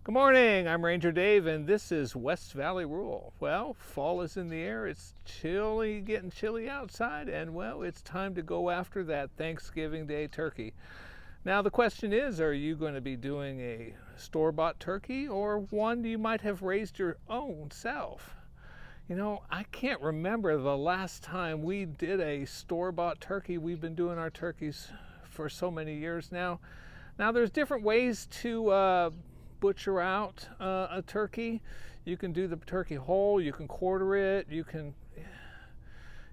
Good morning, I'm Ranger Dave and this is West Valley Rural. Well, fall is in the air, it's chilly, getting chilly outside, and well, it's time to go after that Thanksgiving Day turkey. Now the question is, are you going to be doing a store-bought turkey or one you might have raised your own self? You know, I can't remember the last time we did a store-bought turkey. We've been doing our turkeys for so many years now. Now there's different ways to butcher out a turkey. You can do the turkey whole, you can quarter it, you can,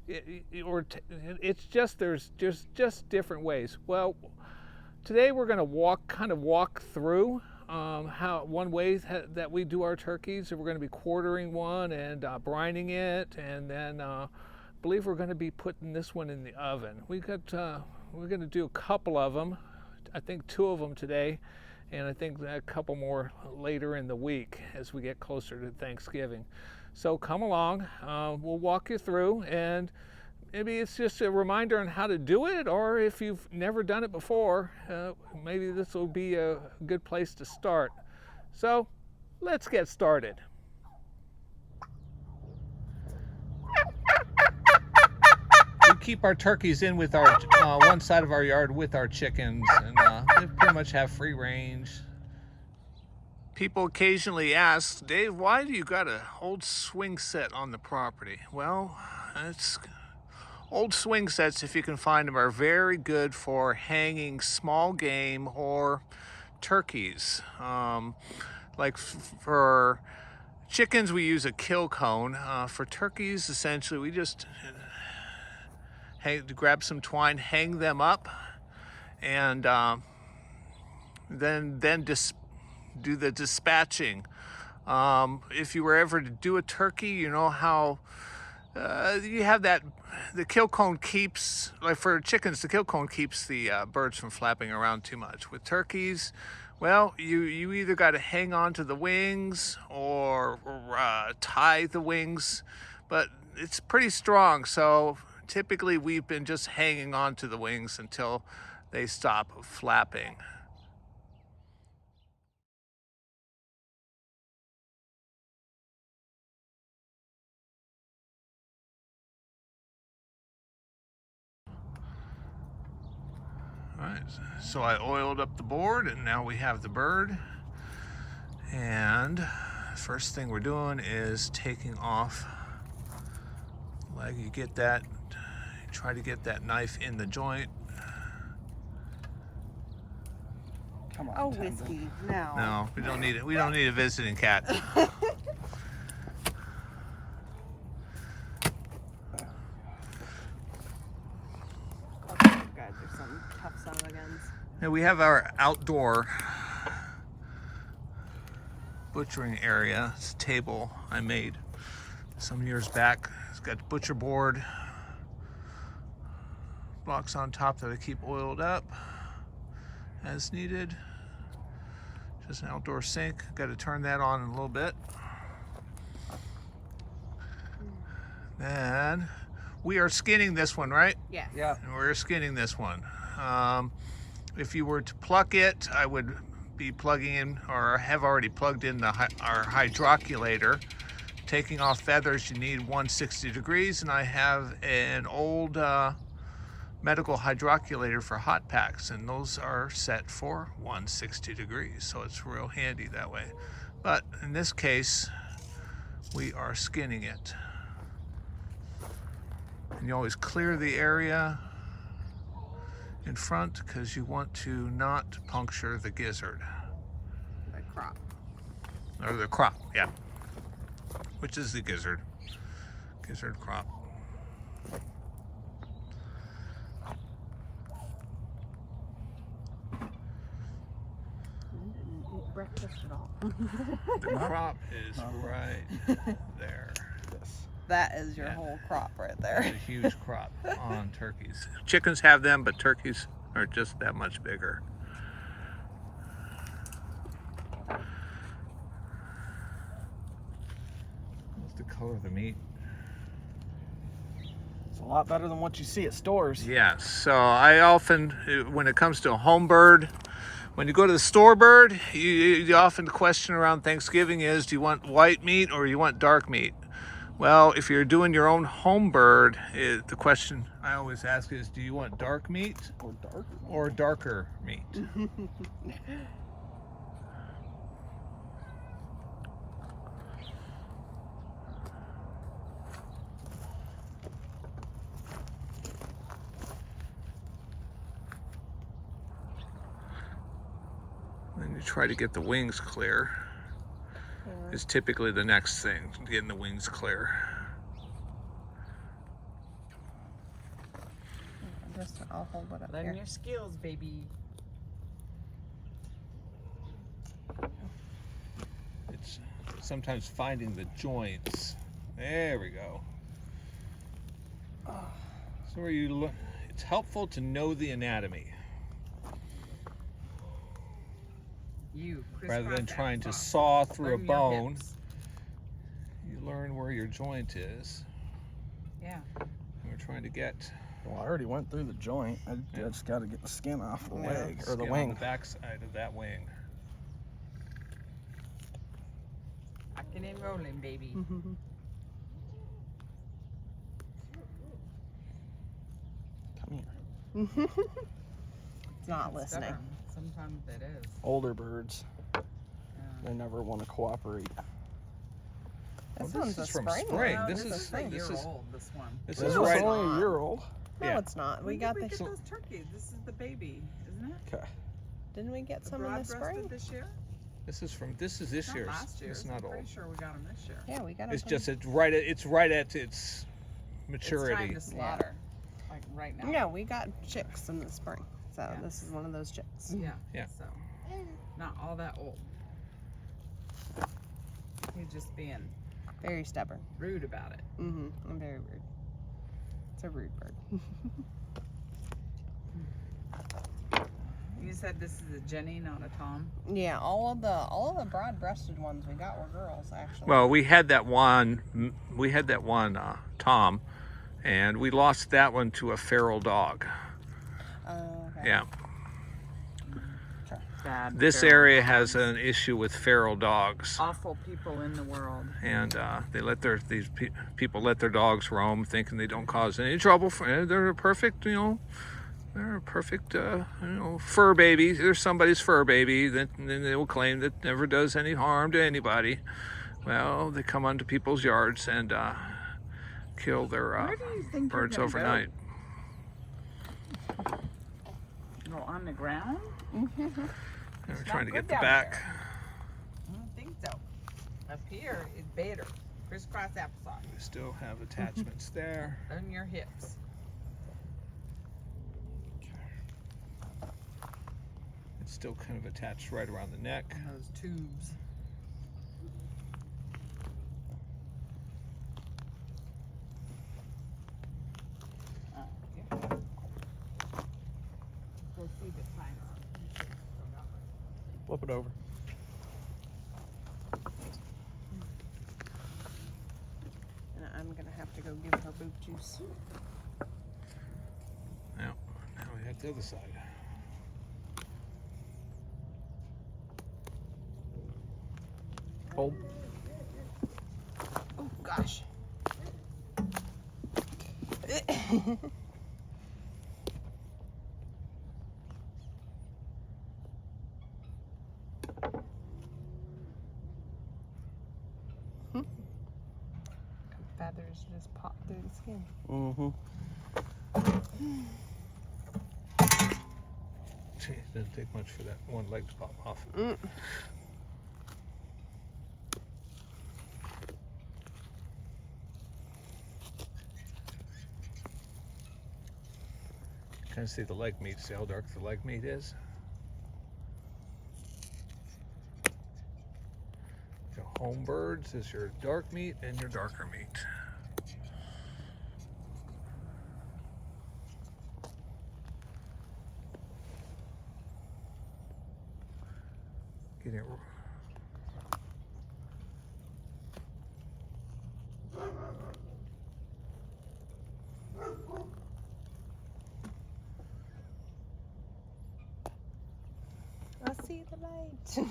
it's just, there's just different ways. Well, today we're going to kind of walk through how one way that we do our turkeys. We're going to be quartering one and brining it, and then I believe we're going to be putting this one in the oven. We're going to do a couple of them. I think 2 of them today, and I think a couple more later in the week as we get closer to Thanksgiving. So come along, we'll walk you through, and maybe it's just a reminder on how to do it, or if you've never done it before, maybe this will be a good place to start. So let's get started. We keep our turkeys in with our one side of our yard with our chickens, and they pretty much have free range. People occasionally ask, Dave, why do you got an old swing set on the property? Well, old swing sets, if you can find them, are very good for hanging small game or turkeys. Like for chickens, we use a kill cone. For turkeys, essentially, we just grab some twine, hang them up, and then do the dispatching. If you were ever to do a turkey, you know how you have that, the kill cone keeps, like for chickens, the kill cone keeps the birds from flapping around too much. With turkeys, well, you either got to hang on to the wings or tie the wings, but it's pretty strong, so typically we've been just hanging on to the wings until they stop flapping. All right, so I oiled up the board and now we have the bird. And first thing we're doing is taking off leg. You get that, try to get that knife in the joint. Come on, Oh, Tenzin. whiskey, no. No, we don't need it. We don't need a visiting cat. Oh, guys are some tough son of a guns. And we have our outdoor butchering area. It's a table I made some years back. It's got butcher board, blocks on top that I keep oiled up as needed. Just an outdoor sink. Got to turn that on in a little bit. Then we are skinning this one, right? Yes. Yeah. And we're skinning this one. If you were to pluck it, I would be plugging in, or have already plugged in our hydroculator. Taking off feathers, you need 160 degrees, and I have an old medical hydroculator for hot packs, and those are set for 160 degrees, so it's real handy that way. But in this case, we are skinning it. And you always clear the area in front because you want to not puncture the gizzard. The crop. Or the crop, yeah. Which is the gizzard. Gizzard crop. Didn't eat breakfast at all. The crop is right there. Yes. That is your Yeah. whole crop right It's there. a huge crop on turkeys. Chickens have them, but turkeys are just that much bigger. What's the color of the meat? It's a lot better than what you see at stores. Yes, so I often, when it comes to a home bird, When you go to the store bird, you often the question around Thanksgiving is, do you want white meat or you want dark meat? Well, if you're doing your own home bird, the question I always ask is, do you want dark meat or darker meat? Then you try to get the wings clear. Is typically the next thing, getting the wings clear. I'll hold it up Learn here. your skills, baby. It's sometimes finding the joints. There we go. So where you look, it's helpful to know the anatomy rather than trying to saw through a bone. You learn where your joint is. Yeah. And we're trying to get. Well, I already went through the joint. I just got to get the skin off the leg or the skin wing. on the back side of that wing. Rocking and rolling, baby. Come here. It's not listening. Stubborn. Sometimes it is. Older birds, they never want to cooperate. This Well, one's this a is from spring. spring. one. This This is is a year this is old, this one. this This is is right. only a year old. No, Yeah. it's not. We When got did we the. get those turkeys? This is the baby, isn't it? Okay. Didn't we get The some in the broad-breasted spring? this year? This is this Not year's. last year. It's not I'm old. pretty sure we got them this year. Yeah, we got them. It's just it's right at its It's maturity. time to slaughter, like right now. Yeah, we got chicks in the spring. So Yeah. this is one of those chicks. Yeah. Yeah. So, not all that old. He's just being Very stubborn. rude about it. I'm very rude. It's a rude bird. You said this is a Jenny, not a Tom. Yeah, all of the broad-breasted ones we got were girls actually. Well, we had that one. Tom, and we lost that one to a feral dog. Okay. Yeah. Bad. This feral area dogs. has an issue with feral dogs, awful people in the world. and they let people let their dogs roam, thinking they don't cause any trouble. They're a perfect, they're a perfect, fur baby. They're somebody's fur baby. Then they will claim that never does any harm to anybody. Well, they come onto people's yards and kill their Where do you think birds you're gonna overnight. Go on the ground? They're It's trying to not get good the down back. there. I don't think so. Up here is better. Crisscross applesauce. We still have attachments there. On your hips. It's still kind of attached right around the neck. And those tubes. Yeah. Go see the timer. Flip it over. And I'm gonna have to go give her boob juice. Now we have the other side. Hold. Oh gosh. Feathers just pop through the skin. Gee, it doesn't take much for that one leg to pop off. Kind of see the leg meat. See how dark the leg meat is? Your home birds is your dark meat and your darker meat. Getting it. the light.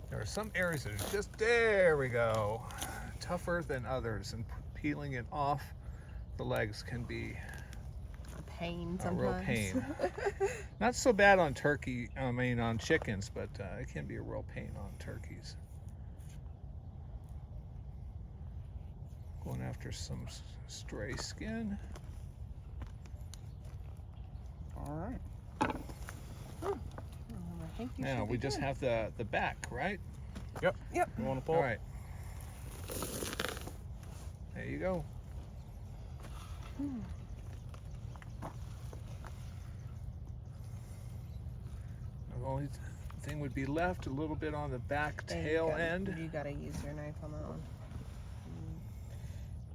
There are some areas that are just, there we go, tougher than others, and peeling it off the legs can be A pain a sometimes. real pain. Not so bad on on chickens, but it can be a real pain on turkeys. Going after some stray skin. All right. I think you Now should we be just good. have the back, right? Yep. Yep. You want to pull? All right. There you go. The only thing would be left a little bit on the back tail end. You gotta use your knife on that one.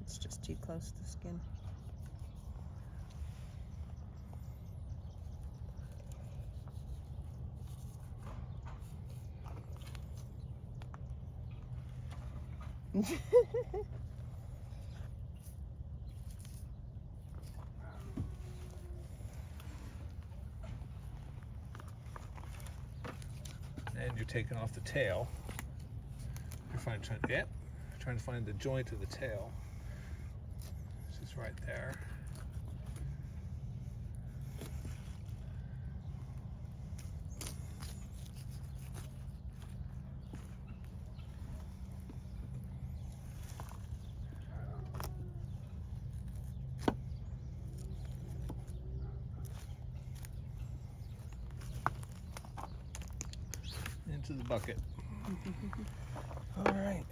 It's just too close to the skin. And you're taking off the tail. You're trying to find the joint of the tail. This is right there. Into the bucket. All right.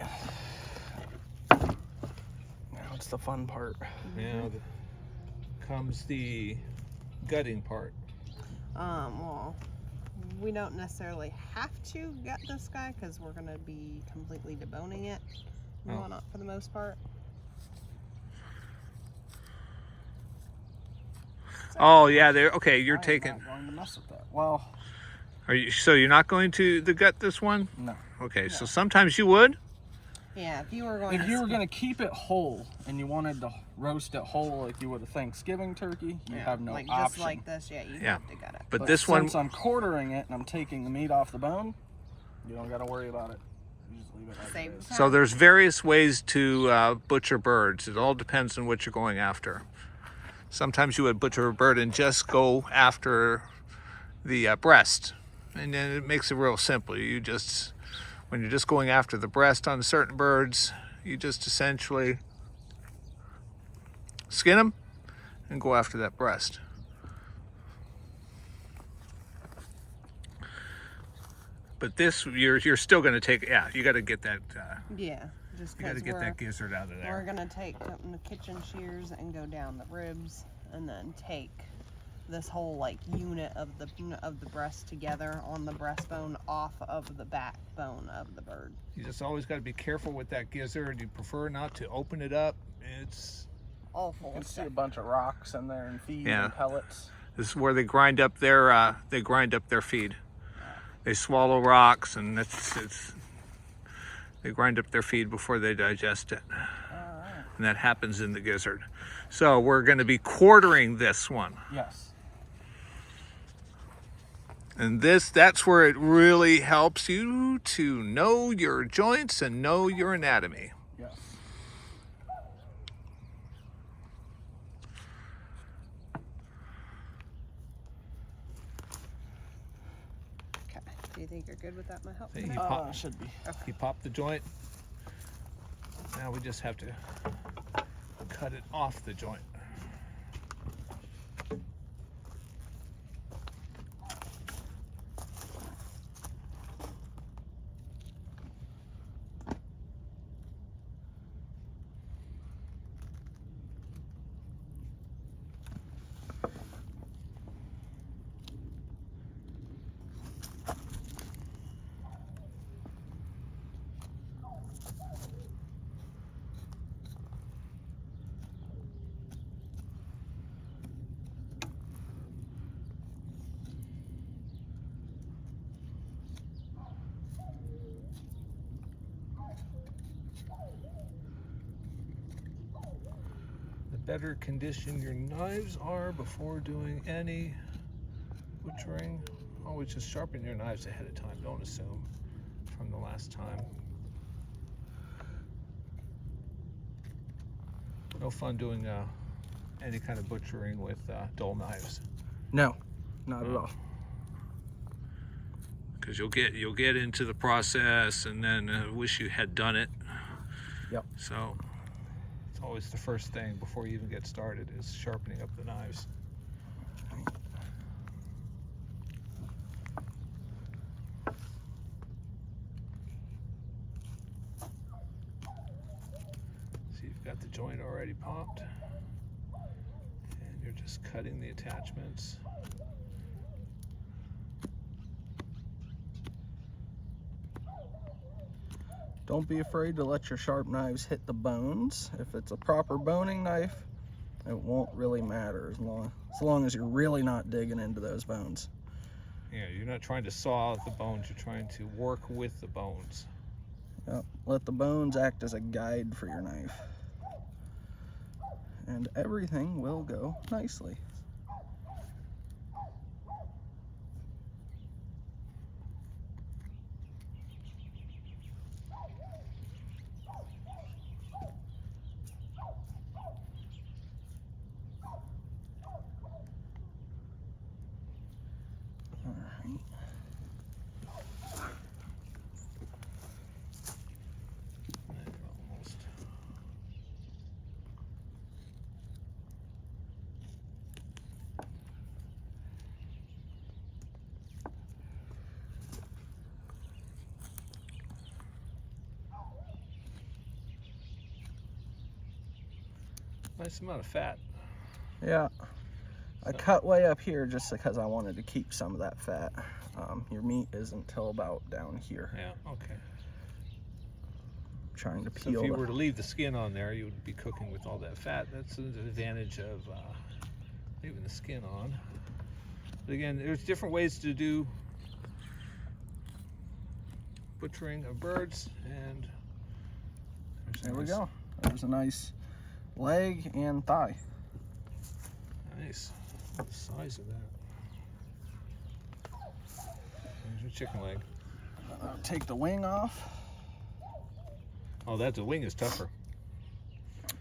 Now it's the fun part. Now comes the gutting part. Well, we don't necessarily have to gut this guy because we're gonna be completely deboning it. Oh. Well, not for the most part. Oh yeah, there. Okay, you're I'm taking. not going to mess with that. Well, So you're not going to gut this one? no. Okay, so sometimes you would. Yeah, if you were going If you were going to keep it whole and you wanted to roast it whole like you would a Thanksgiving turkey, you have no like option. just like this, yeah, you have to gut it. But this one, since I'm quartering it and I'm taking the meat off the bone, you don't got to worry about it. You just leave it like Same it is. time. so there's various ways to butcher birds. It all depends on what you're going after. Sometimes you would butcher a bird and just go after the breast, and then it makes it real simple. When you're just going after the breast on certain birds, you just essentially skin them and go after that breast. But this, you're still going to take. Yeah, you got to get that. Yeah, just You got to because get that gizzard out of we're there. gonna take the kitchen shears and go down the ribs, and then take this whole like unit of the breast together on the breastbone off of the backbone of the bird. You just always got to be careful with that gizzard. You prefer not to open it up. It's All You full can of see stuff. a bunch of rocks in there and feed Yeah. and pellets. This is where they grind up their feed. They swallow rocks, and they grind up their feed before they digest it. And that happens in the gizzard. So we're going to be quartering this one. Yes. And that's where it really helps you to know your joints and know your anatomy. Yes. Okay. Do you think you're good with that, my help? You pop, Should be. you pop the joint. Now we just have to cut it off the joint. The better condition your knives are before doing any butchering. Always just sharpen your knives ahead of time. Don't assume from the last time. No fun doing any kind of butchering with dull knives. No, not at all. Because you'll get into the process and then wish you had done it. Yep. So it's always the first thing before you even get started is sharpening up the knives. See, you've got the joint already popped, and you're just cutting the attachments. Don't be afraid to let your sharp knives hit the bones. If it's a proper boning knife, it won't really matter as long as you're really not digging into those bones. Yeah, you're not trying to saw the bones, you're trying to work with the bones. Yep. Let the bones act as a guide for your knife. And everything will go nicely. Almost. Nice amount of fat. Yeah. I cut way up here just because I wanted to keep some of that fat. Your meat isn't till about down here. Yeah, okay. Trying to So peel. if you were to leave the skin on there, you would be cooking with all that fat. That's an advantage of leaving the skin on. But again, there's different ways to do butchering of birds, and There we go. There's a nice leg and thigh. Nice. Look at the size of that. There's your chicken leg. Take the wing off. Oh, the wing is tougher.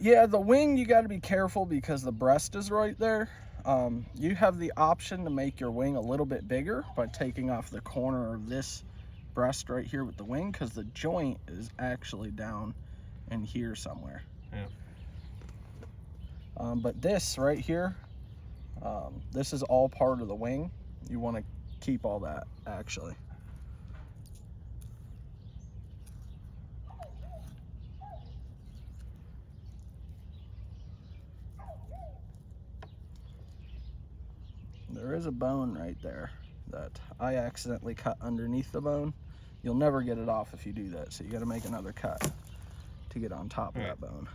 Yeah, the wing you got to be careful because the breast is right there. You have the option to make your wing a little bit bigger by taking off the corner of this breast right here with the wing, because the joint is actually down in here somewhere. Yeah. But this right here, this is all part of the wing. You want to keep all that actually. There is a bone right there that I accidentally cut underneath the bone. You'll never get it off if you do that, so you got to make another cut to get on top of that bone.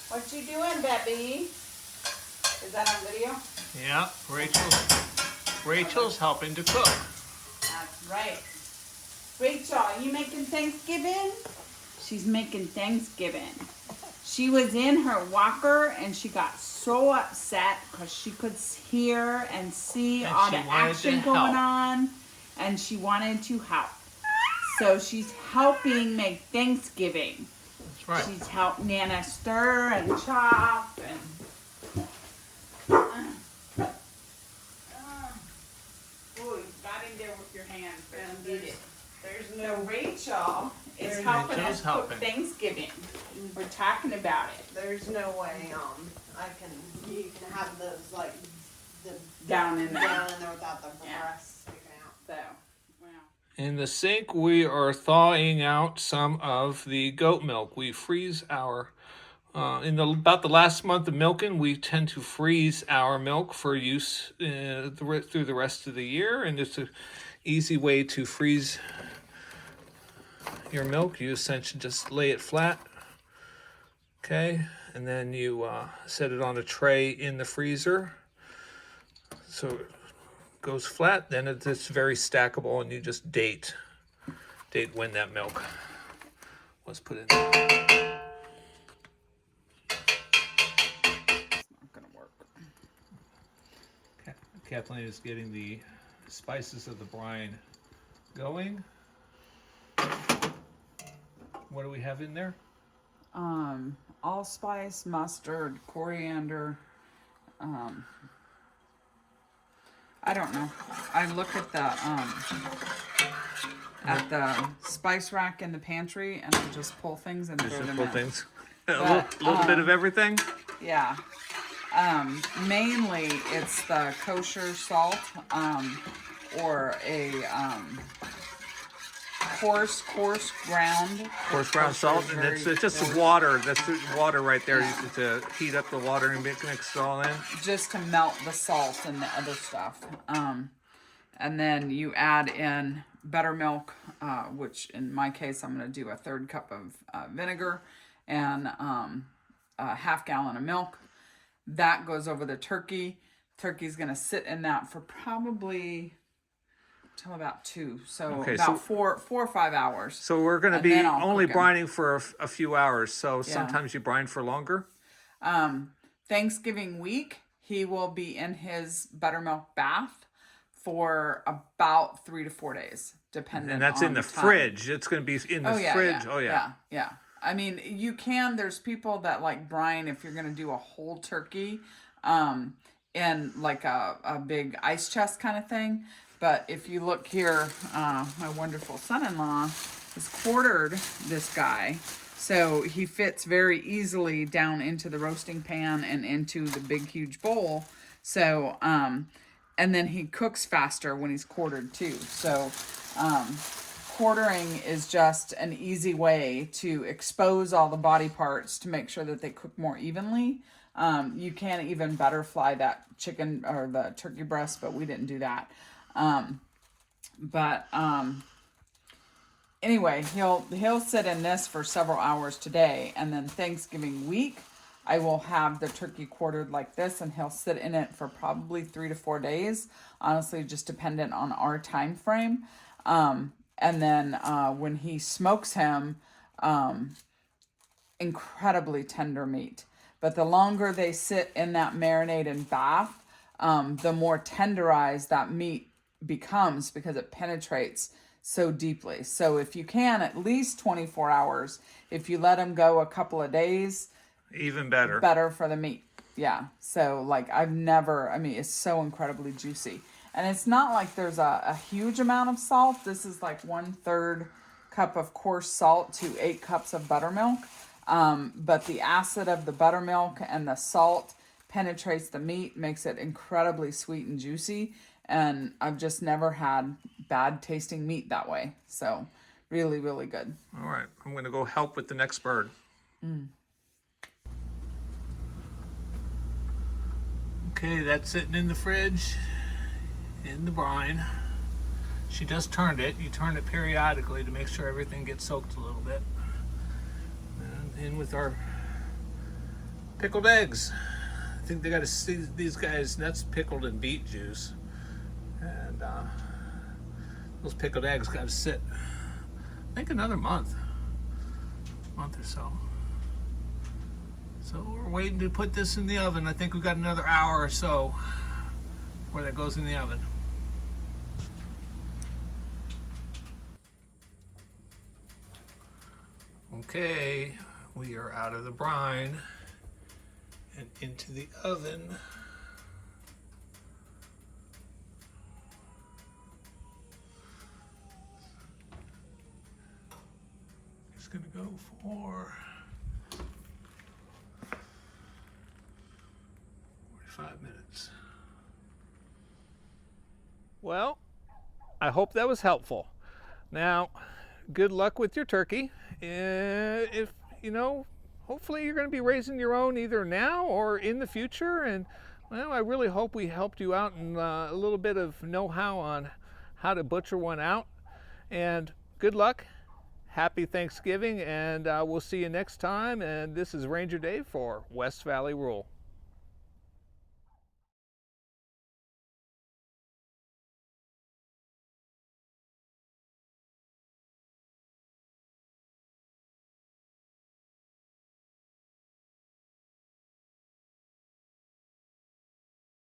What you doing, Beppy? Is that on video? Yeah, Rachel's helping to cook. That's right. Rachel, you making Thanksgiving? She's making Thanksgiving. She was in her walker and she got so upset because she could hear and see And all she the wanted action to going help. on, and she wanted to help. So she's helping make Thanksgiving. That's right. She's helped Nana stir and chop and. Oh, you got in there with your hands and did it. There's So no Rachel is helping Rachel's us cook helping. Thanksgiving. We're talking about it. there's no way you can have those like the Down in there. down in there without the Yeah. breast sticking out. So, well. In the sink, we are thawing out some of the goat milk. We freeze our, about the last month of milking, we tend to freeze our milk for use through the rest of the year. And just to easy way to freeze your milk. You essentially just lay it flat, okay, and then you set it on a tray in the freezer so it goes flat. Then it's very stackable, and you just date when that milk was put in there. It's not gonna work. Kathleen is getting the spices of the brine going. What do we have in there? Allspice, mustard, coriander. I don't know. I look at the spice rack in the pantry, and I just pull things and throw them Simple in. things. But, a little bit of everything. Yeah. Mainly it's the kosher salt, or a coarse ground. Coarse ground salt, and it's just water. That's water right there. Yeah. To heat up the water and mix it all in. Just to melt the salt and the other stuff. And then you add in buttermilk, which in my case I'm going to do a 1/3 cup of vinegar and a 1/2 gallon of milk. That goes over the turkey. Turkey's going to sit in that for probably till about 2. So Okay, about so- 4 or 5 hours. So we're going to And be then I'll only cook 'em. brining for a few hours. So sometimes you brine for longer. Thanksgiving week, he will be in his buttermilk bath for about 3 to 4 days, depending And that's on in the time. fridge. It's going to be in the fridge. Yeah. I mean, you can, there's people that like brine if you're going to do a whole turkey, in like a big ice chest kind of thing. But if you look here, my wonderful son-in-law has quartered this guy. So he fits very easily down into the roasting pan and into the big, huge bowl. So, and then he cooks faster when he's quartered too. So, quartering is just an easy way to expose all the body parts to make sure that they cook more evenly. You can even butterfly that chicken or the turkey breast, but we didn't do that. Anyway, he'll sit in this for several hours today, and then Thanksgiving week, I will have the turkey quartered like this, and he'll sit in it for probably 3 to 4 days. Honestly, just dependent on our time frame. And then when he smokes him, incredibly tender meat. But the longer they sit in that marinated bath, the more tenderized that meat becomes because it penetrates so deeply. So if you can, at least 24 hours. If you let them go a couple of days, Even better. better for the meat. Yeah. So like it's so incredibly juicy. And it's not like there's a huge amount of salt. This is like 1/3 cup of coarse salt to 8 cups of buttermilk. But the acid of the buttermilk and the salt penetrates the meat, makes it incredibly sweet and juicy. And I've just never had bad tasting meat that way. So really, really good. All right. I'm going to go help with the next bird. Okay, that's sitting in the fridge, in the brine. She just turned it. You turn it periodically to make sure everything gets soaked a little bit. And in with our pickled eggs. I think they got to see these guys. That's pickled in beet juice. And those pickled eggs got to sit, I think, another month or so. So we're waiting to put this in the oven. I think we've got another hour or so before that goes in the oven. Okay, we are out of the brine and into the oven. It's gonna go for 45 minutes. Well, I hope that was helpful. Now, good luck with your turkey. If you know, hopefully you're going to be raising your own either now or in the future. And well, I really hope we helped you out in a little bit of know-how on how to butcher one out. And good luck. Happy Thanksgiving, and we'll see you next time. And this is Ranger Dave for West Valley Rule.